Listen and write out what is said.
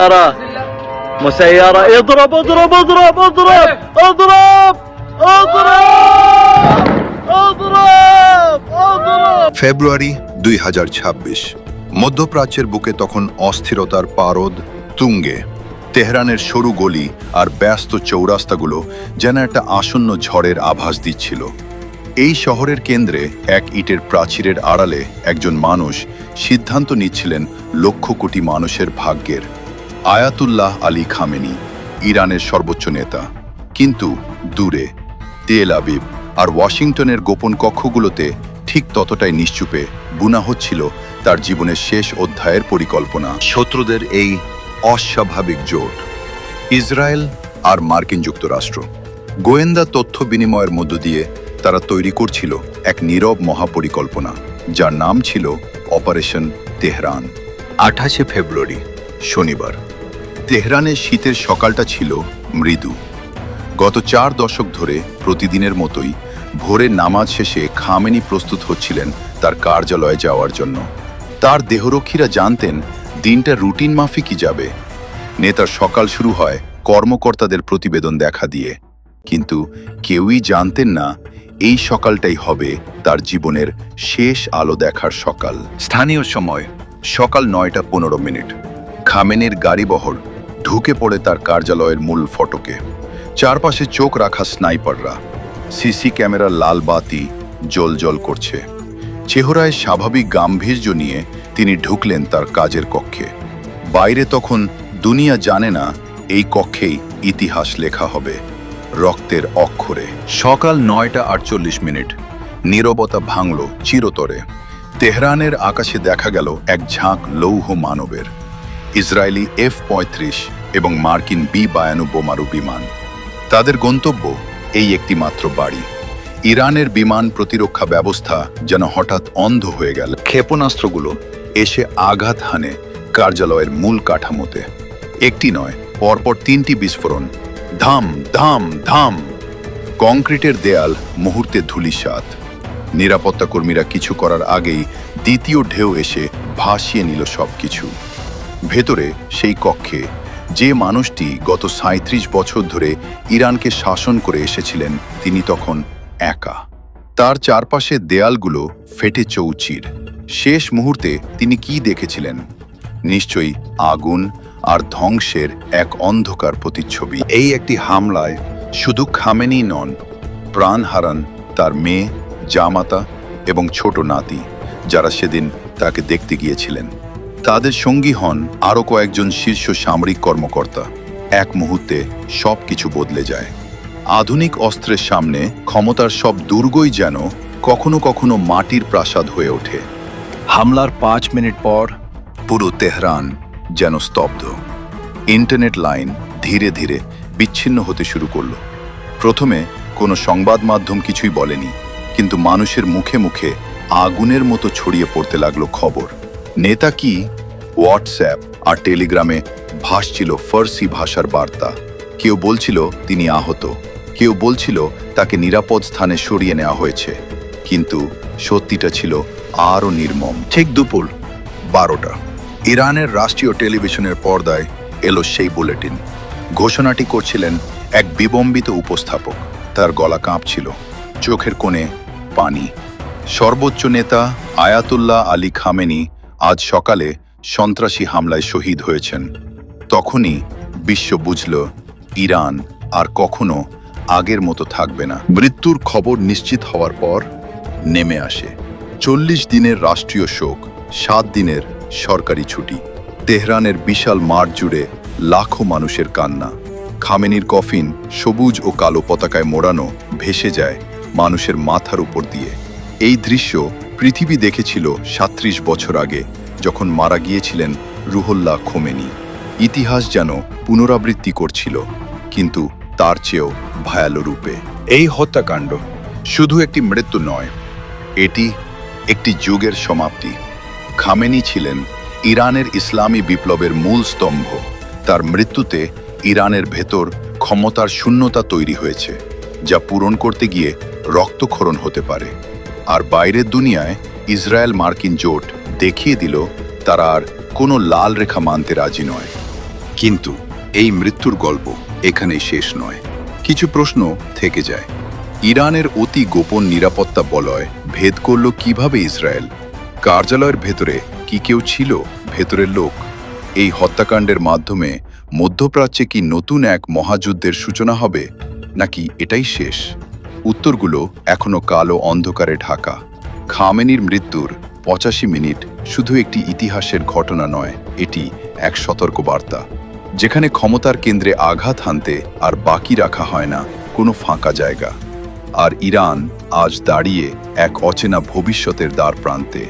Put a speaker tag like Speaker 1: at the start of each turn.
Speaker 1: ترى مسيرة اضرب اضرب اضرب اضرب اضرب اضرب اضرب اضرب
Speaker 2: ফেব্রুয়ারি 2026। মধ্যপ্রাচ্যের বুকে তখন অস্থিরতার পারদ তুঙ্গে। তেহরানের সরু গলি আর ব্যস্ত চৌরাস্তাগুলো যেন একটা আসন্ন ঝড়ের আভাস দিচ্ছিল। এই শহরের কেন্দ্রে এক ইটের প্রাচীরের আড়ালে একজন মানুষ সিদ্ধান্ত নিচ্ছিলেন লক্ষ কোটি মানুষের ভাগ্যের। আয়াতুল্লাহ আলী খামেনি, ইরানের সর্বোচ্চ নেতা। কিন্তু দূরে তেল আবিব আর ওয়াশিংটনের গোপন কক্ষগুলোতে ঠিক ততটাই নিশ্চুপে বুনা হচ্ছিল তার জীবনের শেষ অধ্যায়ের পরিকল্পনা। শত্রুদের এই অস্বাভাবিক জোট, ইসরায়েল আর মার্কিন যুক্তরাষ্ট্র। গোয়েন্দা তথ্য বিনিময়ের মধ্য দিয়ে তারা তৈরি করছিল এক নীরব মহাপরিকল্পনা, যার নাম ছিল অপারেশন তেহরান। 28 ফেব্রুয়ারি, শনিবার। তেহরানের শীতের সকালটা ছিল মৃদু। গত 4 দশক ধরে প্রতিদিনের মতোই ভোরের নামাজ শেষে খামেনি প্রস্তুত হচ্ছিলেন তার কার্যালয়ে যাওয়ার জন্য। তার দেহরক্ষীরা জানতেন দিনটা রুটিন মাফিকই যাবে। নেতার সকাল শুরু হয় কর্মকর্তাদের প্রতিবেদন দেখা দিয়ে, কিন্তু কেউই জানতেন না এই সকালটাই হবে তার জীবনের শেষ আলো দেখার সকাল। স্থানীয় সময় সকাল 9:15। খামেনির গাড়িবহর ঢুকে পড়ে তার কার্যালয়ের মূল ফটকে। চারপাশে চোখ রাখা স্নাইপাররা, সিসি ক্যামেরার লাল বাতি জ্বলজ্বল করছে। চেহারায় স্বাভাবিক গাম্ভীর্য নিয়ে তিনি ঢুকলেন তার কাজের কক্ষে। বাইরে তখন দুনিয়া জানে না এই কক্ষেই ইতিহাস লেখা হবে রক্তের অক্ষরে। সকাল 9:48। নীরবতা ভাঙল চিরতরে। তেহরানের আকাশে দেখা গেল এক ঝাঁক লৌহ মানবের। ইসরায়েলি F-35 এবং মার্কিন B-52 বোমারু বিমান। তাদের গন্তব্য এই একটি মাত্র বাড়ি। ইরানের বিমান প্রতিরক্ষা ব্যবস্থা যেন হঠাৎ অন্ধ হয়ে গেল। ক্ষেপণাস্ত্রগুলো এসে আঘাত হানে কার্যালয়ের মূল কাঠামোতে। একটি নয়, পরপর 3টি বিস্ফোরণ। ধাম ধাম ধাম। কংক্রিটের দেয়াল মুহূর্তে ধূলিসাৎ। নিরাপত্তা কর্মীরা কিছু করার আগেই দ্বিতীয় ঢেউ এসে ভাসিয়ে নিল সবকিছু। ভেতরে সেই কক্ষে যে মানুষটি গত 37 বছর ধরে ইরানকে শাসন করে এসেছিলেন, তিনি তখন একা। তার চারপাশে দেয়ালগুলো ফেটে চৌচির। শেষ মুহূর্তে তিনি কি দেখেছিলেন? নিশ্চয়ই আগুন আর ধ্বংসের এক অন্ধকার প্রতিচ্ছবি। এই একটি হামলায় শুধু খামেনি নন, প্রাণ হারান তার মেয়ে, জামাতা এবং ছোট নাতি, যারা সেদিন তাকে দেখতে গিয়েছিলেন। তাদের সঙ্গী হন আরও কয়েকজন শীর্ষ সামরিক কর্মকর্তা। এক মুহূর্তে সব কিছু বদলে যায়। আধুনিক অস্ত্রের সামনে ক্ষমতার সব দুর্গই যেন কখনো কখনো মাটির প্রাসাদ হয়ে ওঠে। হামলার 5 মিনিট পর পুরো তেহরান যেন স্তব্ধ। ইন্টারনেট লাইন ধীরে ধীরে বিচ্ছিন্ন হতে শুরু করল। প্রথমে কোনো সংবাদ মাধ্যম কিছুই বলেনি, কিন্তু মানুষের মুখে মুখে আগুনের মতো ছড়িয়ে পড়তে লাগলো খবর। নেতা কি? হোয়াটসঅ্যাপ আর টেলিগ্রামে ভাসছিল ফার্সি ভাষার বার্তা। কেউ বলছিল তিনি আহত, কেউ বলছিল তাকে নিরাপদ স্থানে সরিয়ে নেওয়া হয়েছে, কিন্তু সত্যিটা ছিল আরও নির্মম। ঠিক দুপুর 12টা ইরানের রাষ্ট্রীয় টেলিভিশনের পর্দায় এলো সেই বুলেটিন। ঘোষণাটি করছিলেন এক বিবম্বিত উপস্থাপক। তার গলা কাঁপছিল, চোখের কোণে পানি। সর্বোচ্চ নেতা আয়াতুল্লাহ আলী খামেনি আজ সকালে সন্ত্রাসী হামলায় শহীদ হয়েছেন। তখনই বিশ্ব বুঝল ইরান আর কখনো আগের মতো থাকবে না। মৃত্যুর খবর নিশ্চিত হওয়ার পর নেমে আসে 40 দিনের রাষ্ট্রীয় শোক, 7 দিনের সরকারি ছুটি। তেহরানের বিশাল মাঠ জুড়ে লাখো মানুষের কান্না। খামেনির কফিন সবুজ ও কালো পতাকায় মোড়ানো ভেসে যায় মানুষের মাথার উপর দিয়ে। এই দৃশ্য পৃথিবী দেখেছিল 37 বছর আগে, যখন মারা গিয়েছিলেন রুহুল্লাহ খোমেনি। ইতিহাস যেন পুনরাবৃত্তি করছিল, কিন্তু তার চেয়েও ভয়ালো রূপে। এই হত্যাকাণ্ড শুধু একটি মৃত্যু নয়, এটি একটি যুগের সমাপ্তি। খামেনি ছিলেন ইরানের ইসলামী বিপ্লবের মূল স্তম্ভ। তার মৃত্যুতে ইরানের ভেতর ক্ষমতার শূন্যতা তৈরি হয়েছে, যা পূরণ করতে গিয়ে রক্তক্ষরণ হতে পারে। আর বাইরের দুনিয়ায় ইসরায়েল মার্কিন জোট দেখিয়ে দিল তারা আর কোনো লাল রেখা মানতে রাজি নয়। কিন্তু এই মৃত্যুর গল্প এখানেই শেষ নয়। কিছু প্রশ্ন থেকে যায়। ইরানের অতি গোপন নিরাপত্তা বলয় ভেদ করল কিভাবে ইসরায়েল? কার্যালয়ের ভেতরে কি কেউ ছিল, ভেতরের লোক? এই হত্যাকাণ্ডের মাধ্যমে মধ্যপ্রাচ্যে কি নতুন এক মহাযুদ্ধের সূচনা হবে, নাকি এটাই শেষ? উত্তরগুলো এখনো কালো অন্ধকারে ঢাকা। খামেনির মৃত্যুর ৮৫ মিনিট শুধু একটি ইতিহাসের ঘটনা নয়, এটি এক সতর্কবার্তা। যেখানে ক্ষমতার কেন্দ্রে আঘাত হানতে আর বাকি রাখা হয় না কোনো ফাঁকা জায়গা। আর ইরান আজ দাঁড়িয়ে এক অচেনা ভবিষ্যতের দ্বার প্রান্তে।